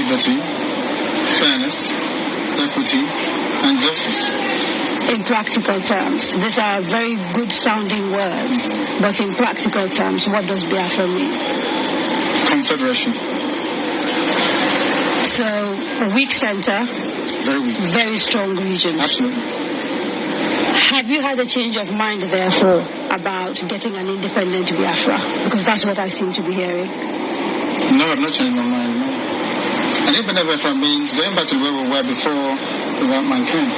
liberty, fairness, equity, and justice. In practical terms, these are very good sounding words, but in practical terms, what does Biafra mean? Confederation. So, a weak center, Very weak. very strong regions. Absolutely. Have you had a change of mind, therefore, about getting an independent Biafra? Because that's what I seem to be hearing. No, I've not changed my mind. No. An independent Biafra means going back to where we were before the white man came.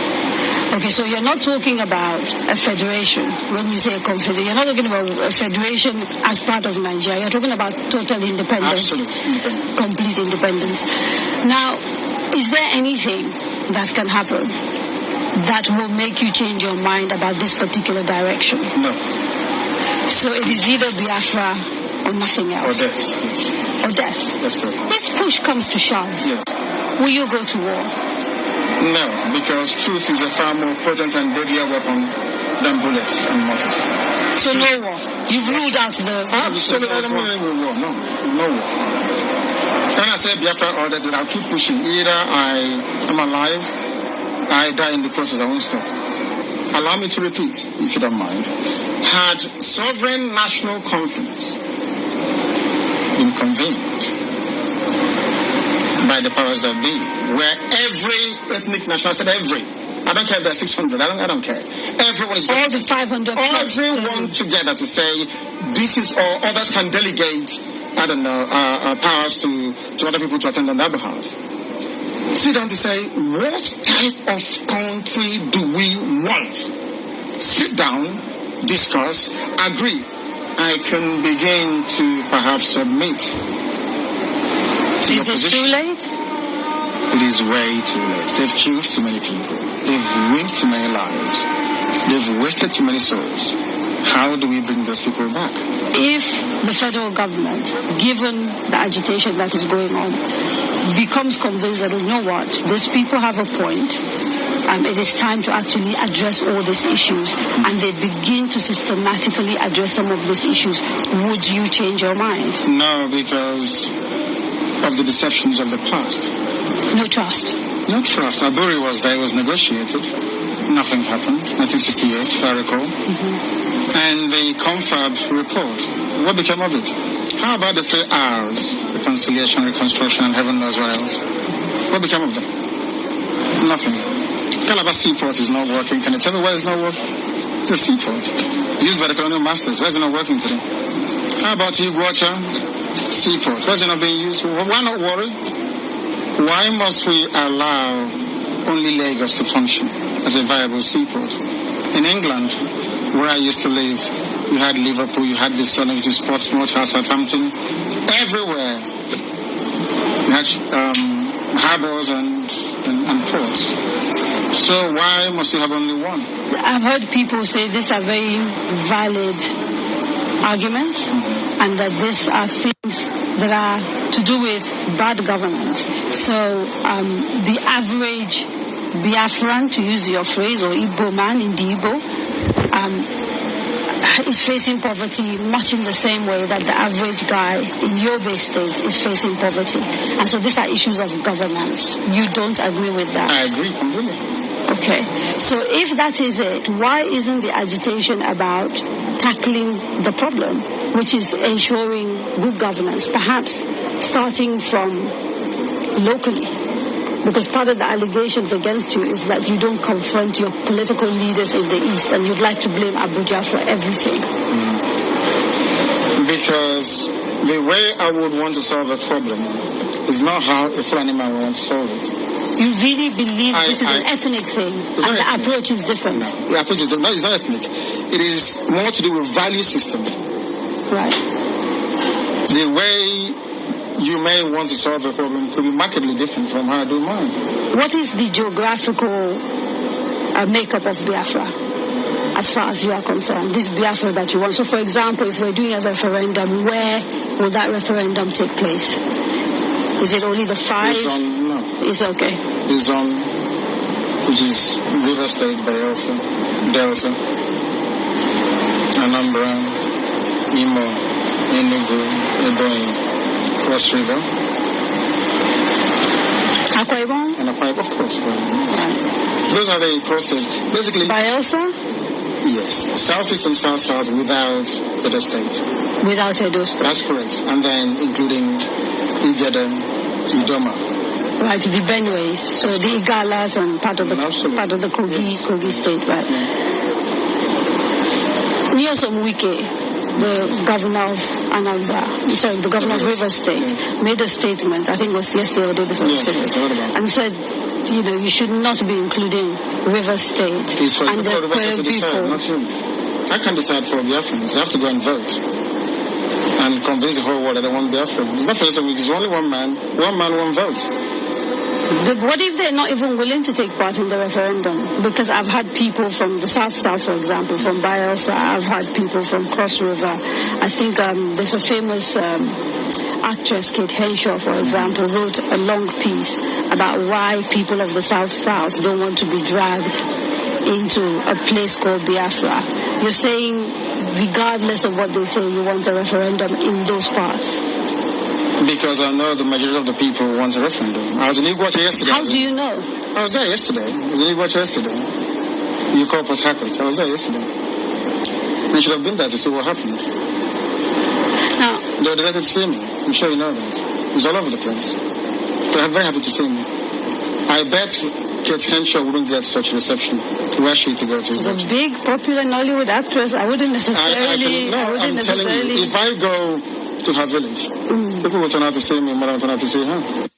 Okay, so you're not talking about a federation when you say a confederation. You're not talking about a federation as part of Nigeria. You're talking about total independence. Absolute independence. Complete independence. Now, is there anything that can happen that will make you change your mind about this particular direction? No. So it is either Biafra or nothing Or else. death. Yes. Or death. That's correct. If push comes to shove, Yes. will you go to war? No, because truth is a far more potent and deadlier weapon than bullets and mortars. So no war. You've ruled out the... Absolutely. I don't believe in war. No. No war. When I say Biafra order, then I'll keep pushing. Either I am alive, I die in the process. I won't stop. Allow me to repeat, if you don't mind. Had sovereign national conference been convened by the powers that be, where every ethnic national, I said every, I don't care if there are 600, I don't care. Everyone is all the 500 plus. everyone together to say this is all. Others can delegate, I don't know, powers to other people to attend on their behalf. Sit down to say, what type of country do we want? Sit down, discuss, agree. I can begin to perhaps submit. Is it too late? It is way too late. They've killed too many people. They've ruined too many lives. They've wasted too many souls. How do we bring those people back? If the federal government, given the agitation that is going on, becomes convinced that, you know what, these people have a point, it is time to actually address all these issues, and they begin to systematically address some of these issues, would you change your mind? No, because of the deceptions of the past. No trust. No trust. Aburi was there, it was negotiated. Nothing happened. 1968, if I recall. And the confab report, what became of it? How about the 3 R's? Reconciliation, reconstruction, and heaven knows what else. What became of them? Nothing. Calabar Seaport is not working. Can you tell me why it's not working? It's a seaport used by the colonial masters. Why is it not working today? How about Iguacha Seaport? Why is it not being used? Why not worry? Why must we allow only Lagos to function as a viable seaport? In England, where I used to live, you had Liverpool, you had the Sun, you had Portsmouth, Southampton, everywhere. You had harbors and ports. So why must you have only one? I've heard people say these are very valid arguments, and that these are things that are to do with bad governance. So the average Biafran, to use your phrase, or Igbo man in the Igbo, is facing poverty much in the same way that the average guy in Yobe State is facing poverty. And so these are issues of governance. You don't agree with that? I agree completely. Okay. So if that is it, why isn't the agitation about tackling the problem, which is ensuring good governance, perhaps starting from locally? Because part of the allegations against you is that you don't confront your political leaders in the East, and you'd like to blame Abuja for everything. Because the way I would want to solve a problem is not how a Fulani man wants to solve it. You really believe this is an ethnic thing, and the approach is different? No, the approach is different. No, it's not ethnic. It is more to do with value system. Right. The way you may want to solve a problem could be markedly different from how I do mine. What is the geographical makeup of Biafra, as far as you are concerned? This Biafra that you want. So, for example, if we're doing a referendum, where will that referendum take place? Is it only the 5? No. It's okay. It's on, which is River State, Bayelsa, Delta, Anambra, Imo, Enugu, Ebonyi, Cross River, 5, of course. Those are the coasters. Basically, Bielsa? Yes. Southeast and South without Edo State. Without Edo State. That's correct. And then including Igedem, Idoma. Right, the Benues. So the Igalas and part of the Kogi state, right? Nyesom Wike, the governor of the governor of Rivers State, made a statement, I think it was yesterday or the day before yesterday, and said, you should not be including Rivers State and the Kwere people. Not him. I can decide for Biafrans. They have to go and vote and convince the whole world that they want Biafra. It's not for us. It's only one man, one vote. But what if they're not even willing to take part in the referendum? Because I've had people from the South, for example, from Bielsa. I've had people from Cross River. I think there's a famous actress, Kate Henshaw, for example, wrote a long piece about why people of the South don't want to be dragged into a place called Biafra. You're saying, regardless of what they say, you want a referendum in those parts? Because I know the majority of the people want a referendum. I was in Iguacha yesterday. How do you know? I was there yesterday. I was in Iguacha yesterday. You call Port Harcourt. I was there yesterday. I should have been there to see what happened. Now, they were delighted to see me. I'm sure you know that. It's all over the place. They're very happy to see me. I bet Kate Henshaw wouldn't get such reception. Where she to go to? She's a big, popular Nollywood actress. I wouldn't necessarily. I'm telling you, if I go to her village, people will turn out to see me more than turn out to see her.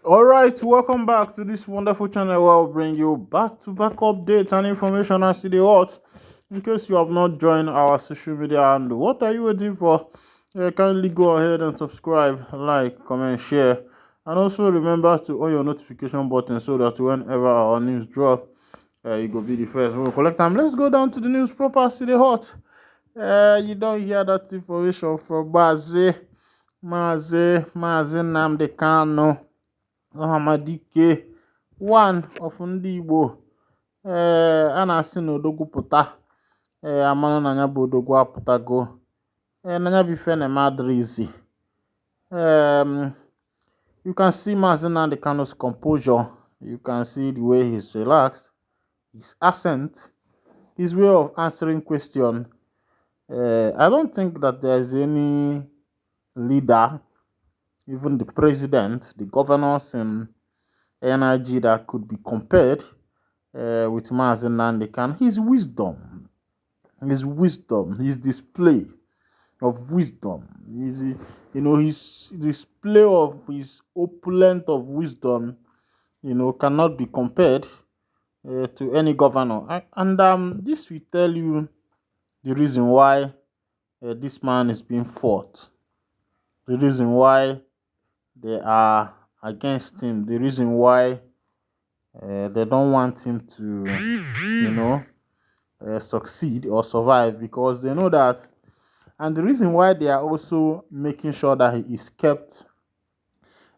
Alright, welcome back to this wonderful channel where I'll bring you back-to-back updates and information as to the hot. In case you have not joined our social media, and what are you waiting for? Kindly go ahead and subscribe, like, comment, share, and also remember to on your notification button so that whenever our news drop, you go be the first. We'll collect them. Let's go down to the news proper, to the hot. You don't hear that information from Mazi Nnamdi Kanu. Ọhamadike, one of ndị Igbo a na-asị na odogwu pụta amanụ na anya bụ odogwu apụtago na anya bụ ife na-eme adịrịzi. You can see Mazi Nnamdi Kanu's composure. You can see the way he's relaxed, his accent, his way of answering question. I don't think that there is any leader, even the president, the governors in NIG, that could be compared with Mazi Nnamdi Kanu. His wisdom, his display of wisdom, his display of his opulence of wisdom, cannot be compared to any governor. And this will tell you the reason why this man is being fought, the reason why they are against him, the reason why they don't want him to, succeed or survive, because they know that, and the reason why they are also making sure that he is kept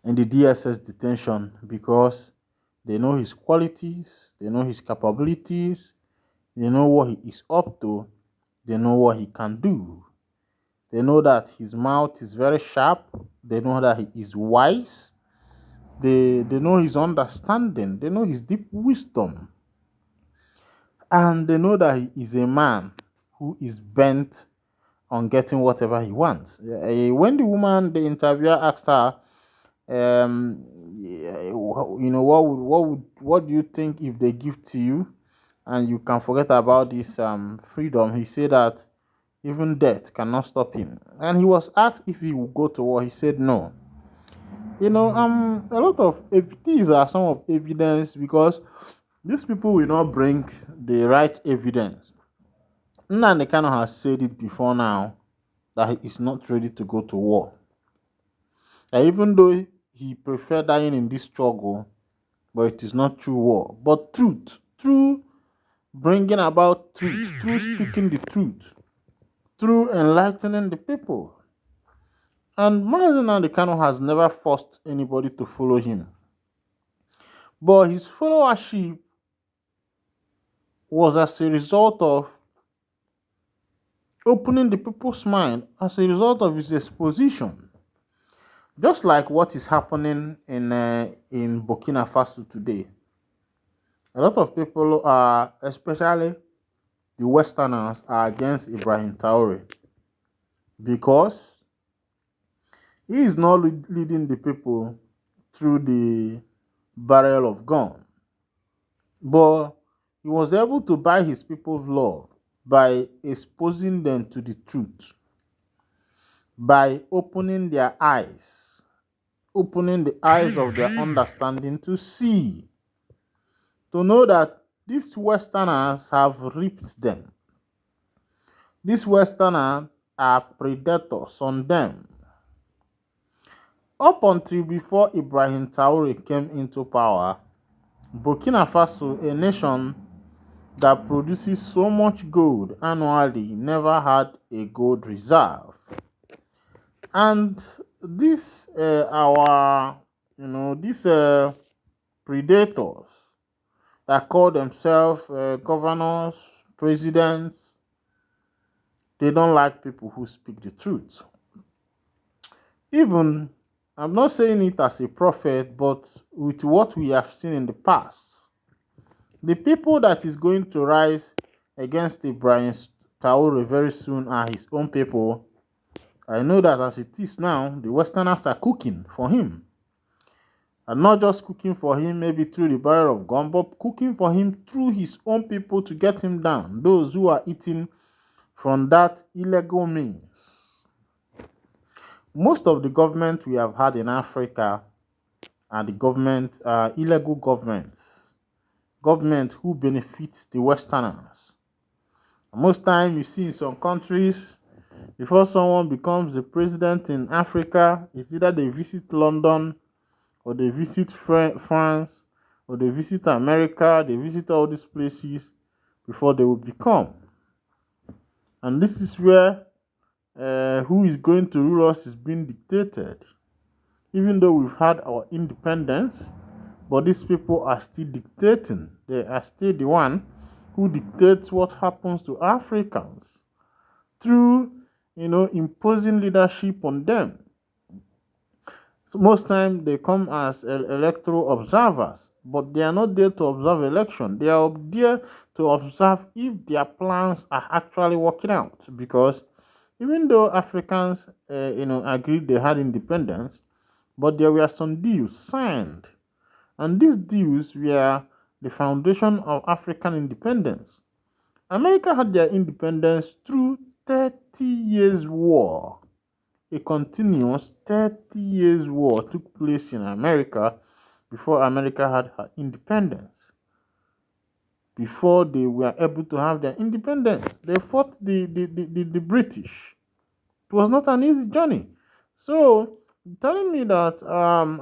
in the DSS detention, because they know his qualities, they know his capabilities, they know what he is up to, they know what he can do. They know that his mouth is very sharp. They know that he is wise. They know his understanding. They know his deep wisdom. And they know that he is a man who is bent on getting whatever he wants. When the interviewer asked her, what do you think if they give to you and you can forget about this freedom? He said that even death cannot stop him. And he was asked if he would go to war. He said no. A lot of these are some of evidence because these people will not bring the right evidence. Nnamdi Kanu has said it before now that he is not ready to go to war. That even though he prefer dying in this struggle, but it is not true war, but truth, through bringing about truth, through speaking the truth, through enlightening the people. And Mazi Kanu has never forced anybody to follow him. But his followership was as a result of opening the people's mind, as a result of his exposition. Just like what is happening in Burkina Faso today. A lot of people are, especially the Westerners, are against Ibrahim Traore because he is not leading the people through the barrel of gun. But he was able to buy his people's love by exposing them to the truth, by opening their eyes, opening the eyes of their understanding to see, to know that these Westerners have reaped them. These Westerners are predators on them. Up until before Ibrahim Traore came into power, Burkina Faso, a nation that produces so much gold annually, never had a gold reserve. And these these predators that call themselves governors, presidents, they don't like people who speak the truth. Even, I'm not saying it as a prophet, but with what we have seen in the past, the people that is going to rise against Ibrahim Traore very soon are his own people. I know that as it is now, the Westerners are cooking for him. And not just cooking for him maybe through the barrel of gun, but cooking for him through his own people to get him down. Those who are eating from that illegal means. Most of the government we have had in Africa are the illegal government who benefits the Westerners. Most time you see in some countries, before someone becomes the president in Africa, it's either they visit London or they visit France or they visit America, they visit all these places before they will become. And this is where who is going to rule us is being dictated. Even though we've had our independence, but these people are still dictating. They are still the one who dictates what happens to Africans through, imposing leadership on them. So most times they come as electoral observers, but they are not there to observe election. They are there to observe if their plans are actually working out. Because even though Africans, agreed they had independence, but there were some deals signed, and these deals were the foundation of African independence. America had their independence through 30 years war. A continuous 30 years war took place in America before America had her independence. Before they were able to have their independence, they fought the British. It was not an easy journey. So, telling me that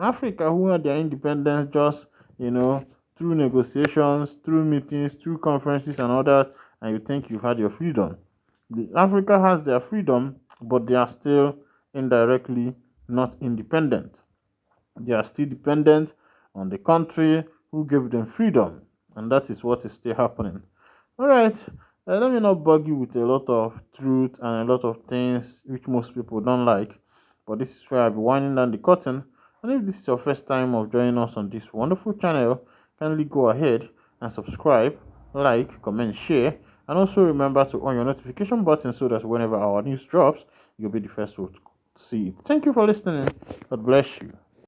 Africa, who had their independence just, through negotiations, through meetings, through conferences and all that, and you think you've had your freedom. Africa has their freedom, but they are still indirectly not independent. They are still dependent on the country who gave them freedom, and that is what is still happening. All right, let me not bug you with a lot of truth and a lot of things which most people don't like, but this is where I'll be winding down the curtain. And if this is your first time of joining us on this wonderful channel, kindly go ahead and subscribe like, comment, share, and also remember to on your notification button so that whenever our news drops, you'll be the first to see it. Thank you for listening. God bless you.